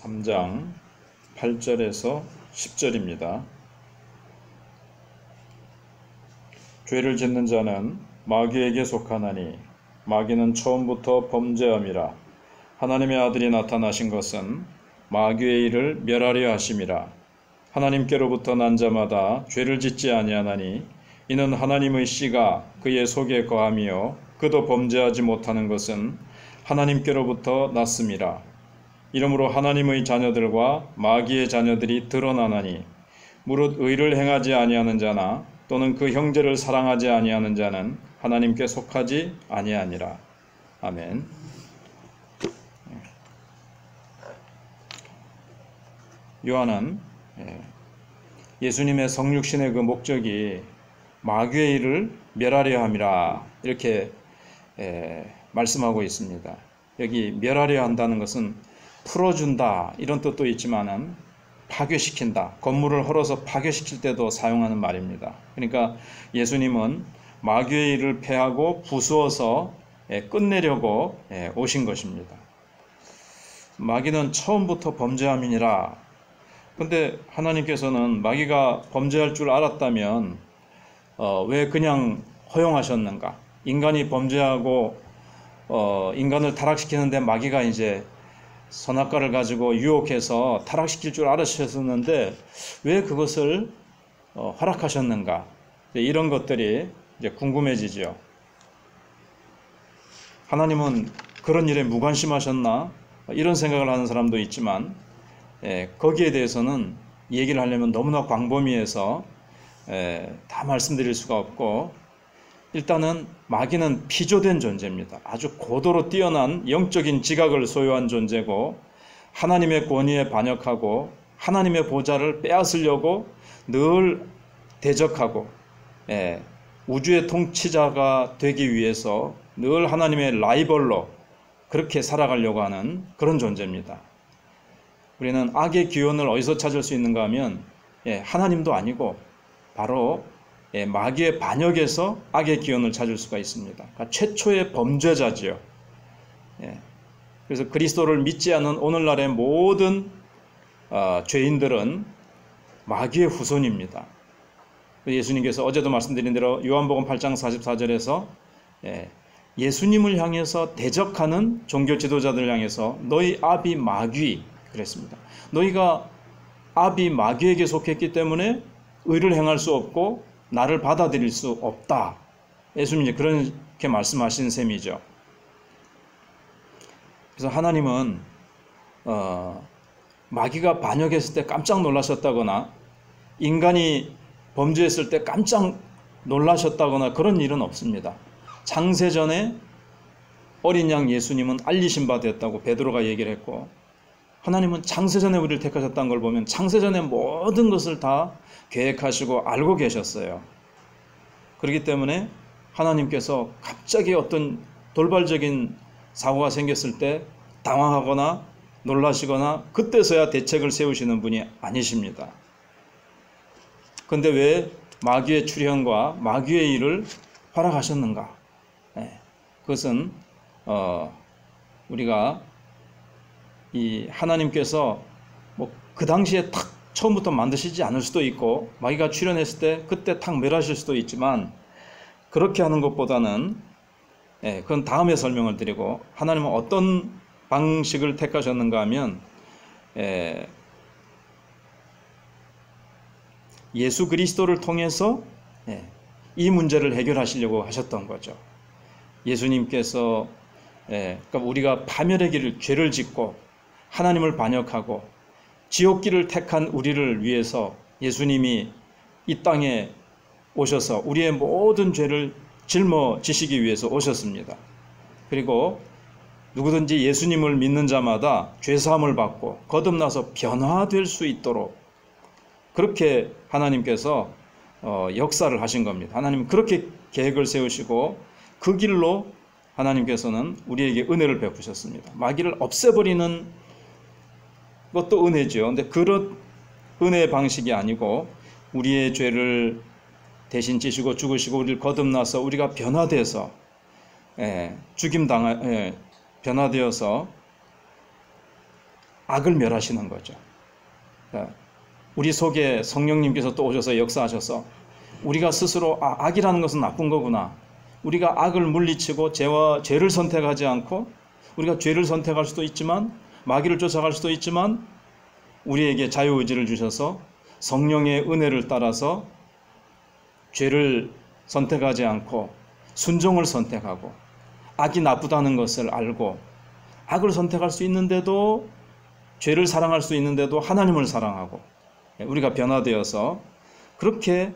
3장 8절에서 10절입니다. 죄를 짓는 자는 마귀에게 속하나니 마귀는 처음부터 범죄함이라. 하나님의 아들이 나타나신 것은 마귀의 일을 멸하려 하심이라. 하나님께로부터 난 자마다 죄를 짓지 아니하나니 이는 하나님의 씨가 그의 속에 거함이요 그도 범죄하지 못하는 것은 하나님께로부터 났음이라. 이러므로 하나님의 자녀들과 마귀의 자녀들이 드러나나니 무릇 의를 행하지 아니하는 자나 또는 그 형제를 사랑하지 아니하는 자는 하나님께 속하지 아니하니라. 아멘. 요한은 예수님의 성육신의 그 목적이 마귀의 일을 멸하려 함이라 이렇게 말씀하고 있습니다. 여기 멸하려 한다는 것은 풀어준다 이런 뜻도 있지만은 파괴시킨다, 건물을 헐어서 파괴시킬 때도 사용하는 말입니다. 그러니까 예수님은 마귀의 일을 패하고 부수어서 끝내려고 오신 것입니다. 마귀는 처음부터 범죄함이니라. 근데 하나님께서는 마귀가 범죄할 줄 알았다면 왜 그냥 허용하셨는가? 인간이 범죄하고 인간을 타락시키는데 마귀가 이제 선악과를 가지고 유혹해서 타락시킬 줄 알으셨는데 왜 그것을 허락하셨는가? 이런 것들이 이제 궁금해지죠. 하나님은 그런 일에 무관심하셨나? 이런 생각을 하는 사람도 있지만 거기에 대해서는 얘기를 하려면 너무나 광범위해서 다 말씀드릴 수가 없고, 일단은 마귀는 피조된 존재입니다. 아주 고도로 뛰어난 영적인 지각을 소유한 존재고 하나님의 권위에 반역하고 하나님의 보좌를 빼앗으려고 늘 대적하고 우주의 통치자가 되기 위해서 늘 하나님의 라이벌로 그렇게 살아가려고 하는 그런 존재입니다. 우리는 악의 기원을 어디서 찾을 수 있는가 하면 하나님도 아니고 바로 마귀의 반역에서 악의 기원을 찾을 수가 있습니다. 그러니까 최초의 범죄자지요. 그래서 그리스도를 믿지 않은 오늘날의 모든 죄인들은 마귀의 후손입니다. 예수님께서 어제도 말씀드린 대로 요한복음 8장 44절에서 예수님을 향해서 대적하는 종교 지도자들을 향해서 너희 아비 마귀 그랬습니다. 너희가 아비 마귀에게 속했기 때문에 의를 행할 수 없고 나를 받아들일 수 없다. 예수님이 그렇게 말씀하신 셈이죠. 그래서 하나님은 마귀가 반역했을 때 깜짝 놀라셨다거나 인간이 범죄했을 때 깜짝 놀라셨다거나 그런 일은 없습니다. 창세전에 어린 양 예수님은 알리신 바 되었다고 베드로가 얘기를 했고, 하나님은 창세전에 우리를 택하셨다는 걸 보면 창세전에 모든 것을 다 계획하시고 알고 계셨어요. 그렇기 때문에 하나님께서 갑자기 어떤 돌발적인 사고가 생겼을 때 당황하거나 놀라시거나 그때서야 대책을 세우시는 분이 아니십니다. 그런데 왜 마귀의 출현과 마귀의 일을 허락하셨는가? 그것은 우리가 이 하나님께서 뭐 그 당시에 탁 처음부터 만드시지 않을 수도 있고 마귀가 출현했을 때 그때 탁 멸하실 수도 있지만, 그렇게 하는 것보다는 그건 다음에 설명을 드리고, 하나님은 어떤 방식을 택하셨는가 하면 예수 그리스도를 통해서 이 문제를 해결하시려고 하셨던 거죠. 예수님께서 그러니까 우리가 파멸의 길을 죄를 짓고 하나님을 반역하고 지옥길을 택한 우리를 위해서 예수님이 이 땅에 오셔서 우리의 모든 죄를 짊어지시기 위해서 오셨습니다. 그리고 누구든지 예수님을 믿는 자마다 죄사함을 받고 거듭나서 변화될 수 있도록 그렇게 하나님께서 역사를 하신 겁니다. 하나님은 그렇게 계획을 세우시고 그 길로 하나님께서는 우리에게 은혜를 베푸셨습니다. 마귀를 없애버리는 것도 은혜죠. 그런데 그런 은혜의 방식이 아니고 우리의 죄를 대신 지시고 죽으시고 우리를 거듭나서 우리가 변화돼서 변화되어서 악을 멸하시는 거죠. 우리 속에 성령님께서 또 오셔서 역사하셔서 우리가 스스로 악이라는 것은 나쁜 거구나. 우리가 악을 물리치고 죄를 선택하지 않고 우리가 죄를 선택할 수도 있지만 마귀를 쫓아갈 수도 있지만 우리에게 자유의지를 주셔서 성령의 은혜를 따라서 죄를 선택하지 않고 순종을 선택하고 악이 나쁘다는 것을 알고 악을 선택할 수 있는데도 죄를 사랑할 수 있는데도 하나님을 사랑하고 우리가 변화되어서 그렇게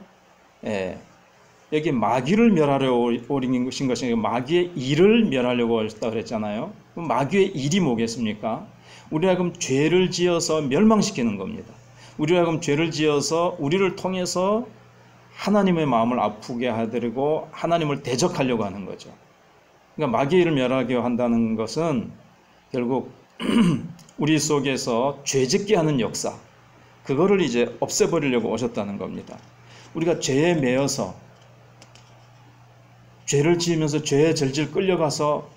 여기 마귀를 멸하려 오신 것이 아니라 마귀의 일을 멸하려고 하셨다 그랬잖아요. 그럼 마귀의 일이 뭐겠습니까? 우리가 그럼 죄를 지어서 멸망시키는 겁니다. 우리가 그럼 죄를 지어서 우리를 통해서 하나님의 마음을 아프게 하려고 하나님을 대적하려고 하는 거죠. 그러니까 마귀의 일을 멸하게 한다는 것은 결국 우리 속에서 죄짓게 하는 역사, 그거를 이제 없애버리려고 오셨다는 겁니다. 우리가 죄에 매여서 죄를 지으면서 죄에 질질 끌려가서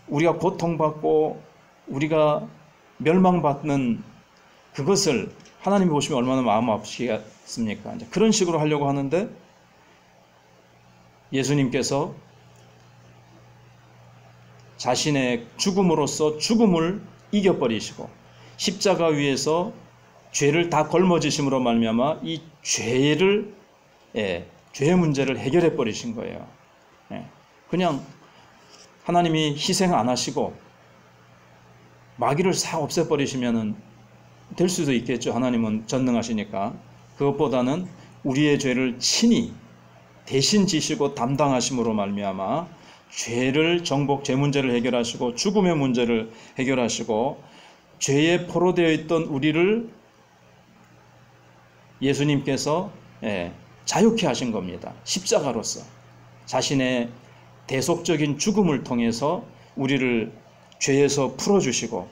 우리가 고통받고 우리가 멸망받는 그것을 하나님이 보시면 얼마나 마음 아프시겠습니까? 이제 그런 식으로 하려고 하는데 예수님께서 자신의 죽음으로써 죽음을 이겨버리시고 십자가 위에서 죄를 다 걸머지심으로 말미암아 이 죄의 문제를 해결해 버리신 거예요. 그냥 하나님이 희생 안 하시고 마귀를 싹 없애버리시면은 될 수도 있겠죠. 하나님은 전능하시니까. 그것보다는 우리의 죄를 친히 대신 지시고 담당하심으로 말미암아 죄를 정복, 죄 문제를 해결하시고 죽음의 문제를 해결하시고 죄에 포로되어 있던 우리를 예수님께서 자유케 하신 겁니다. 십자가로서 자신의 대속적인 죽음을 통해서 우리를 죄에서 풀어주시고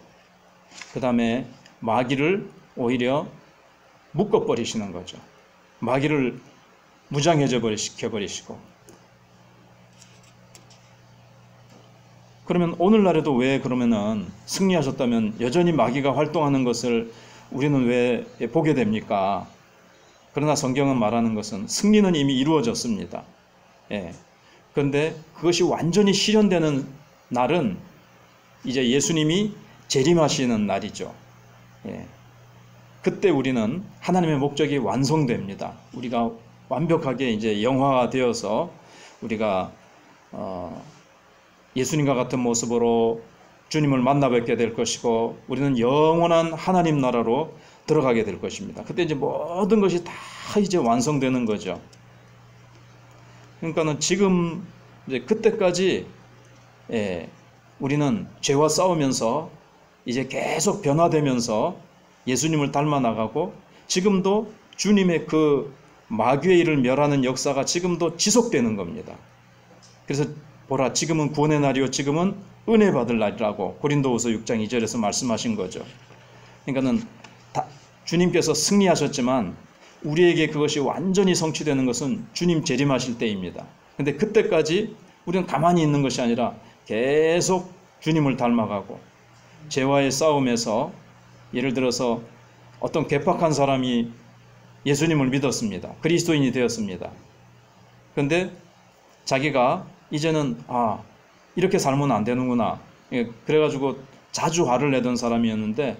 그 다음에 마귀를 오히려 묶어버리시는 거죠. 마귀를 무장해져 시켜버리시고. 그러면 오늘날에도 왜 그러면은 승리하셨다면 여전히 마귀가 활동하는 것을 우리는 왜 보게 됩니까? 그러나 성경은 말하는 것은 승리는 이미 이루어졌습니다. 그런데 그것이 완전히 실현되는 날은 이제 예수님이 재림하시는 날이죠. 그때 우리는 하나님의 목적이 완성됩니다. 우리가 완벽하게 이제 영화되어서 우리가 예수님과 같은 모습으로 주님을 만나 뵙게 될 것이고 우리는 영원한 하나님 나라로 들어가게 될 것입니다. 그때 이제 모든 것이 다 이제 완성되는 거죠. 그러니까는 지금 이제 그때까지 우리는 죄와 싸우면서 이제 계속 변화되면서 예수님을 닮아 나가고 지금도 주님의 그 마귀의 일을 멸하는 역사가 지금도 지속되는 겁니다. 그래서 보라 지금은 구원의 날이요 지금은 은혜 받을 날이라고 고린도후서 6장 2절에서 말씀하신 거죠. 그러니까는 주님께서 승리하셨지만 우리에게 그것이 완전히 성취되는 것은 주님 재림하실 때입니다. 근데 그때까지 우리는 가만히 있는 것이 아니라 계속 주님을 닮아가고 죄와의 싸움에서 예를 들어서 어떤 괴팍한 사람이 예수님을 믿었습니다. 그리스도인이 되었습니다. 그런데 자기가 이제는 이렇게 살면 안 되는구나. 그래가지고 자주 화를 내던 사람이었는데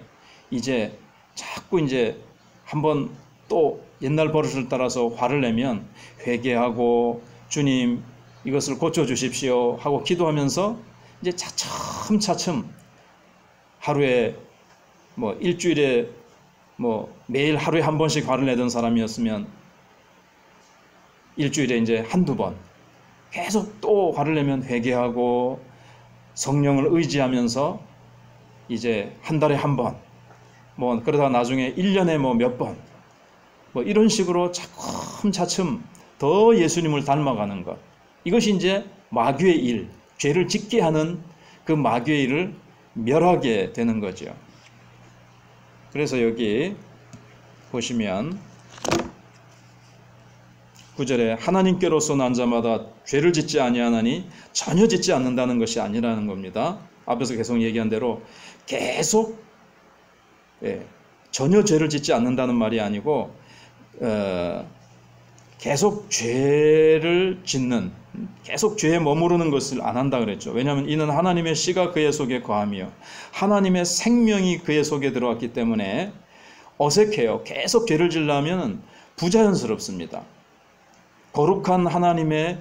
이제 자꾸 이제 한번 또 옛날 버릇을 따라서 화를 내면 회개하고 주님 이것을 고쳐주십시오 하고 기도하면서 이제 차츰차츰 하루에 일주일에 매일 하루에 한 번씩 화를 내던 사람이었으면 일주일에 이제 한두 번 계속 또 화를 내면 회개하고 성령을 의지하면서 이제 한 달에 한 번 그러다 나중에 1년에 몇 번 이런 식으로 차츰차츰 더 예수님을 닮아가는 것, 이것이 이제 마귀의 일, 죄를 짓게 하는 그 마귀의 일을 멸하게 되는 거죠. 그래서 여기 보시면 9절에 하나님께로서 난 자마다 죄를 짓지 아니하나니 전혀 짓지 않는다는 것이 아니라는 겁니다. 앞에서 계속 얘기한 대로 계속 전혀 죄를 짓지 않는다는 말이 아니고 계속 죄를 짓는, 계속 죄에 머무르는 것을 안 한다 그랬죠. 왜냐하면 이는 하나님의 씨가 그의 속에 거하며 하나님의 생명이 그의 속에 들어왔기 때문에 어색해요. 계속 죄를 지으려면 부자연스럽습니다. 거룩한 하나님의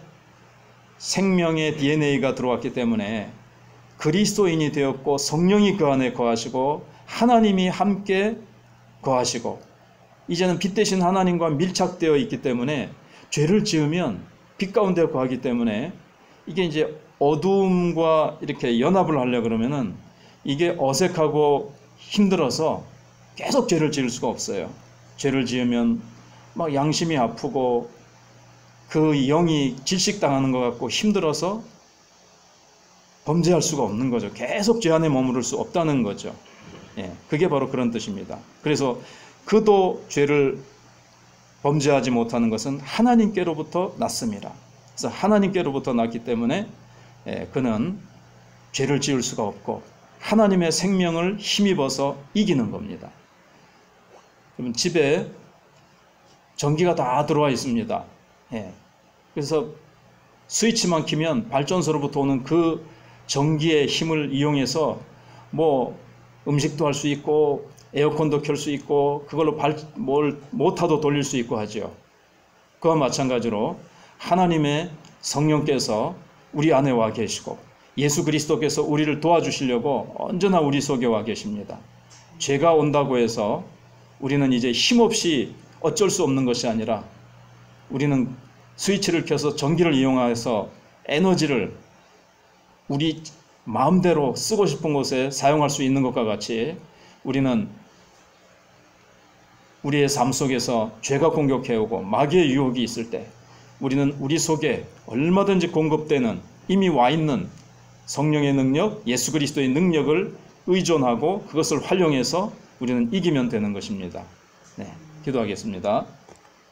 생명의 DNA가 들어왔기 때문에 그리스도인이 되었고 성령이 그 안에 거하시고 하나님이 함께 거하시고 이제는 빛 대신 하나님과 밀착되어 있기 때문에 죄를 지으면 빛 가운데 거하기 때문에 이게 이제 어두움과 이렇게 연합을 하려고 그러면은 이게 어색하고 힘들어서 계속 죄를 지을 수가 없어요. 죄를 지으면 막 양심이 아프고 그 영이 질식당하는 것 같고 힘들어서 범죄할 수가 없는 거죠. 계속 죄 안에 머무를 수 없다는 거죠. 그게 바로 그런 뜻입니다. 그래서 그도 죄를 범죄하지 못하는 것은 하나님께로부터 났습니다. 그래서 하나님께로부터 났기 때문에 그는 죄를 지을 수가 없고 하나님의 생명을 힘입어서 이기는 겁니다. 그러면 집에 전기가 다 들어와 있습니다. 그래서 스위치만 키면 발전소로부터 오는 그 전기의 힘을 이용해서 뭐 음식도 할 수 있고 에어컨도 켤 수 있고 그걸로 모터도 돌릴 수 있고 하죠. 그와 마찬가지로 하나님의 성령께서 우리 안에 와 계시고 예수 그리스도께서 우리를 도와주시려고 언제나 우리 속에 와 계십니다. 죄가 온다고 해서 우리는 이제 힘없이 어쩔 수 없는 것이 아니라 우리는 스위치를 켜서 전기를 이용해서 에너지를 우리 마음대로 쓰고 싶은 곳에 사용할 수 있는 것과 같이 우리는 우리의 삶 속에서 죄가 공격해오고 마귀의 유혹이 있을 때 우리는 우리 속에 얼마든지 공급되는 이미 와 있는 성령의 능력, 예수 그리스도의 능력을 의존하고 그것을 활용해서 우리는 이기면 되는 것입니다. 기도하겠습니다.